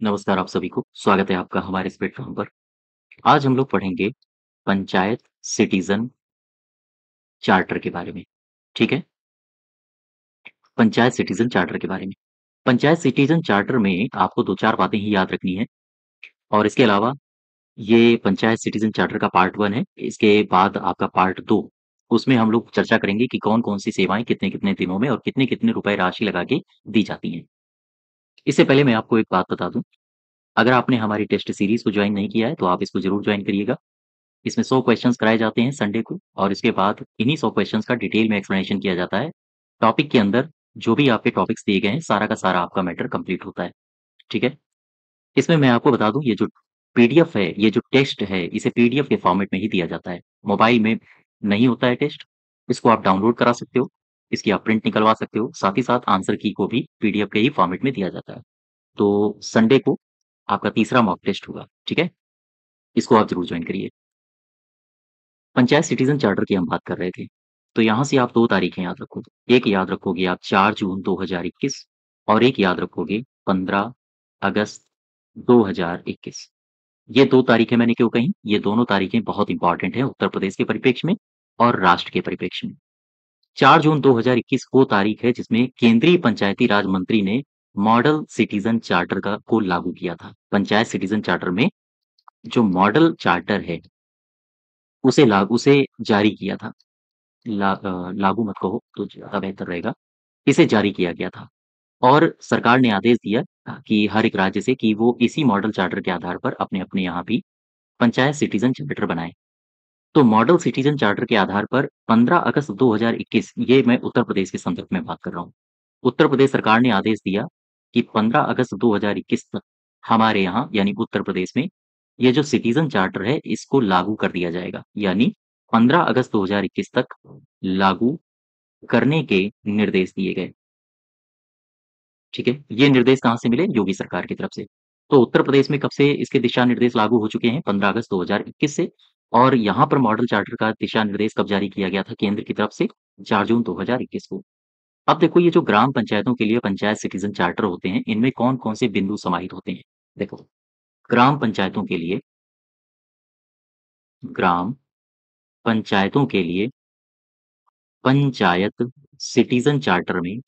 नमस्कार आप सभी को, स्वागत है आपका हमारे इस प्लेटफ़ॉर्म पर। आज हम लोग पढ़ेंगे पंचायत सिटीज़न चार्टर के बारे में, ठीक है? पंचायत सिटीज़न चार्टर के बारे में। पंचायत सिटीज़न चार्टर में आपको 2-4 बातें ही याद रखनी हैं और इसके अलावा ये पंचायत सिटीज़न चार्टर का पार्ट 1 है। इसके बाद आपका पार्ट 2 उसमें हम लोग चर्चा करेंगे कि कौन-कौन सी सेवाएँ कितने-कितने दिनों में और कितने-कितने रुपए राशि लगा के दी जाती हैं। इससे पहले मैं आपको एक बात बता दूँ, अगर आपने हमारी टेस्ट सीरीज़ को जॉइन नहीं किया है, तो आप इसको ज़रूर जॉइन करिएगा। इसमें 100 क्वेश्चंस कराए जाते हैं संडे को और इसके बाद इन्हीं 100 क्वेश्चंस का डिटेल में एक्सप्लेनेशन किया जाता है। टॉपिक के अंदर जो भी आपके टॉपिक्स दिए गए हैं, सारा का सारा आपका मैटर कंप्लीट होता है, ठीक है? इसमें मैं आपको बता दूँ ये जो पीडीएफ है, ये जो टेस्ट है, इसे पीडीएफ के फॉर्मेट में ही दिया जाता है। मोबाइल में नहीं होता है टेस्ट, इसको आप डाउनलोड करा सकते हो, इसकी आप प्रिंट निकलवा सकते हो, साथ ही साथ आंसर की को भी पीडीएफ के ही फॉर्मेट में दिया जाता है। तो संडे को आपका तीसरा मॉक टेस्ट होगा, ठीक है? इसको आप ज़रूर जॉइन करिए। पंचायत सिटीज़न चार्टर की हम बात कर रहे थे। तो यहाँ से आप 2 तारीखें याद रखोगे। एक याद रखोगे आप 4 जून 2021 और एक याद रखोगे 15 अगस्त 2021। ये 2 तारीखें मैंने क्यों कहीं? ये दोनों तारीखें बहुत इम्पोर्टेंट हैं उत्तर प्रदेश के परिप्रेक्ष्य में और राष्ट्र के परिप्रेक्ष्य में। 4 जून 2021 वो तारीख है जिसमें केंद्रीय पंचायती राज मंत्री ने मॉडल सिटीज़न चार्टर को लागू किया था। पंचायत सिटीज़न चार्टर में जो मॉडल चार्टर है, उसे जारी किया था। लागू मत कहो तो ज़्यादा बेहतर रहेगा। इसे जारी किया गया था और सरकार ने आदेश दिया कि हर एक राज्य से कि वो इसी मॉडल चार्टर के आधार पर अपने-अपने यहाँ भी पंचायत सिटीज़न चार्टर बनाएँ। तो मॉडल सिटीज़न चार्टर के आधार पर 15 अगस्त 2021 ये मैं उत्तर प्रदेश के संदर्भ में बात कर रहा हूँ। उत्तर प्रदेश सरकार ने आदेश दिया कि 15 अगस्त 2021 तक हमारे यहाँ यानी उत्तर प्रदेश में ये जो सिटीज़न चार्टर है इसको लागू कर दिया जाएगा। यानी 15 अगस्त 2021 तक लागू करने के निर्देश दिए गए, ठीक है? ये निर्देश कहाँ से मिले? योगी सरकार की तरफ से। तो उत्तर प्रदेश में कब से इसके दिशा निर्देश लागू हो चुके हैं? 15 अगस्त 2021 से और यहाँ पर मॉडल चार्टर का दिशा निर्देश कब जारी किया गया था केंद्र की तरफ से? 4 जून 2021 को। अब देखो ये जो ग्राम पंचायतों के लिए पंचायत सिटीज़न चार्टर होते हैं, इनमें कौन-कौन से बिंदु समाहित होते हैं? देखो, ग्राम पंचायतों के लिए ग्राम पंचायतों के लिए पंचायत सिटीज़न चार्टर में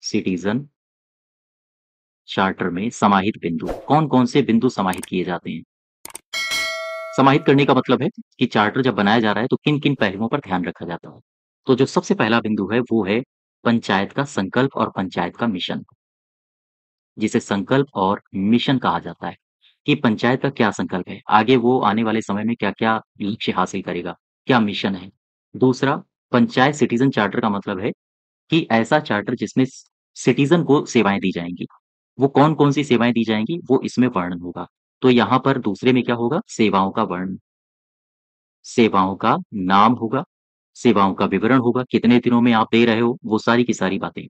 सिटीज़न चार्टर में समाहित बिंदु, कौन-कौन से बिंदु समाहित किए जाते हैं? समाहित करने का मतलब है कि चार्टर जब बनाया जा रहा है तो किन-किन पहलुओं पर ध्यान रखा जाता है। तो जो सबसे पहला बिंदु है वो है पंचायत का संकल्प और पंचायत का मिशन, जिसे संकल्प और मिशन कहा जाता है, कि पंचायत का क्या संकल्प है, आगे वो आने वाले समय में क्या-क्या लक्ष्य हासिल करेगा, क्या मिशन है। दूसरा, पंचायत सिटीज़न चार्टर का मतलब है कि ऐसा चार्टर जिसमें सिटीज़न को सेवाएँ दी जाएँगी। वो कौन-कौन सी सेवाएँ दी जाएँगी, वो इसमें वर्णन होगा। तो यहाँ पर दूसरे में क्या होगा? सेवाओं का वर्णन, सेवाओं का नाम होगा, सेवाओं का विवरण होगा, कितने दिनों में आप दे रहे हो, वो सारी की सारी बातें।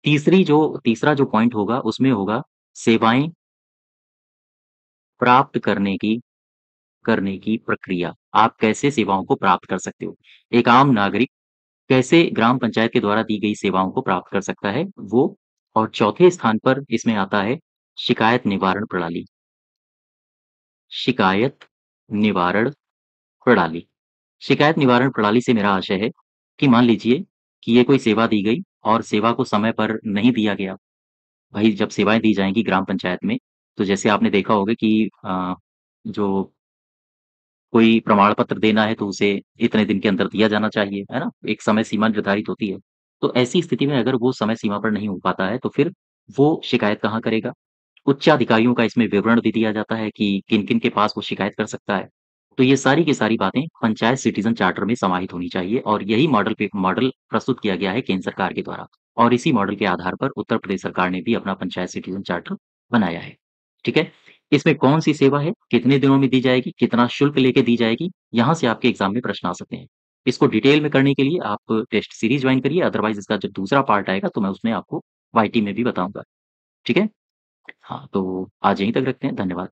तीसरा जो पॉइंट होगा, उसमें होगा सेवाएँ प्राप्त करने की प्रक्रिया। आप कैसे सेवाओं को प्राप्त कर सकते हो? एक आम नागरिक कैसे ग्राम पंचायत के द्वारा दी गई सेवाओं को प्राप्त कर सकता है, वो और चौथे स्थान पर इसमें आता है शिकायत निवारण प्रणाली। शिकायत निवारण प्रणाली। शिकायत निवारण प्रणाली से मेरा आशय है कि मान लीजिए कि ये कोई सेवा दी गई और सेवा को समय पर नहीं दिया गया। भई जब सेवाएँ दी जाएँगी ग्राम पंचायत में, तो जैसे आपने देखा होगा कि जो कोई प्रमाण पत्र देना है तो उसे इतने दिन के अंदर दिया जाना चाहिए, है ना? एक समय सीमा निर्धारित होती है। तो ऐसी स्थिति में अगर वो समय सीमा पर नहीं हो पाता है, तो फिर वो शिकायत कहाँ करेगा? उच्चाधिकारियों का इसमें विवरण दे दिया जाता है कि किन-किन के पास वो शिकायत कर सकता है। तो ये सारी की सारी बातें पंचायत सिटीज़न चार्टर में समाहित होनी चाहिए और यही मॉडल प्रस्तुत किया गया है केंद्र सरकार के द्वारा और इसी मॉडल के आधार पर उत्तर प्रदेश सरकार ने भी अपना पंचायत सिटीज़न चार्टर बनाया है। ठीक है? इसमें कौन-सी सेवा है, कितने दिनों में दी जाएगी, कितना शुल्क लेके दी जाएगी, यहाँ से आपके एग्ज़ाम में प्रश्न आ सकते हैं। इसको डिटेल में करने के लिए आप टेस्ट सीरीज़ जॉइन करिए, अदरवाइज़ इसका जो दूसरा पार्ट आएगा तो मैं उसमें आपको वाईटी में भी बताऊँगा। ठीक है? हाँ, तो आज यहीं तक रखते हैं। धन्यवाद।